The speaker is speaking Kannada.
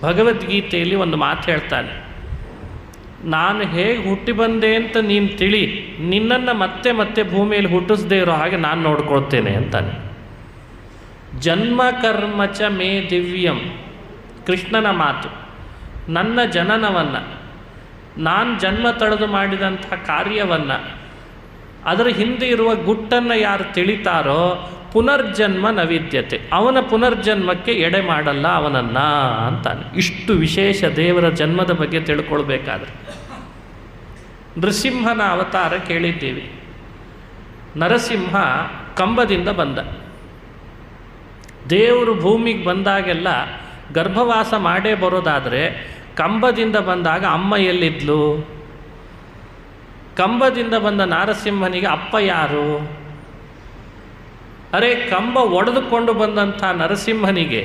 ಭಗವದ್ಗೀತೆಯಲ್ಲಿ ಒಂದು ಮಾತು ಹೇಳ್ತಾನೆ, ನಾನು ಹೇಗೆ ಹುಟ್ಟಿ ಬಂದೆ ಅಂತ ನೀನು ತಿಳಿ, ನಿನ್ನನ್ನು ಮತ್ತೆ ಮತ್ತೆ ಭೂಮಿಯಲ್ಲಿ ಹುಟ್ಟಿಸದೇ ಇರೋ ಹಾಗೆ ನಾನು ನೋಡ್ಕೊಳ್ತೇನೆ ಅಂತಾನೆ. ಜನ್ಮ ಕರ್ಮ ಚ ಮೇ ದಿವ್ಯಂ, ಕೃಷ್ಣನ ಮಾತು. ನನ್ನ ಜನನವನ್ನು, ನಾನು ಜನ್ಮ ತಳೆದು ಮಾಡಿದಂಥ ಕಾರ್ಯವನ್ನು, ಅದರ ಹಿಂದೆ ಇರುವ ಗುಟ್ಟನ್ನು ಯಾರು ತಿಳಿತಾರೋ ಪುನರ್ಜನ್ಮ ನ ವಿದ್ಯತೆ, ಅವನ ಪುನರ್ಜನ್ಮಕ್ಕೆ ಎಡೆ ಮಾಡಲ್ಲ ಅವನನ್ನು ಅಂತಾನೆ. ಇಷ್ಟು ವಿಶೇಷ ದೇವರ ಜನ್ಮದ ಬಗ್ಗೆ ತಿಳ್ಕೊಳ್ಬೇಕಾದ್ರೆ. ನೃಸಿಂಹನ ಅವತಾರ ಕೇಳಿದ್ದೀವಿ. ನರಸಿಂಹ ಕಂಬದಿಂದ ಬಂದ. ದೇವರು ಭೂಮಿಗೆ ಬಂದಾಗೆಲ್ಲ ಗರ್ಭವಾಸ ಮಾಡೇ ಬರೋದಾದರೆ ಕಂಬದಿಂದ ಬಂದಾಗ ಅಮ್ಮ ಎಲ್ಲಿದ್ಲು? ಕಂಬದಿಂದ ಬಂದ ನಾರಸಿಂಹನಿಗೆ ಅಪ್ಪ ಯಾರು? ಅರೆ, ಕಂಬ ಒಡೆದುಕೊಂಡು ಬಂದಂಥ ನರಸಿಂಹನಿಗೆ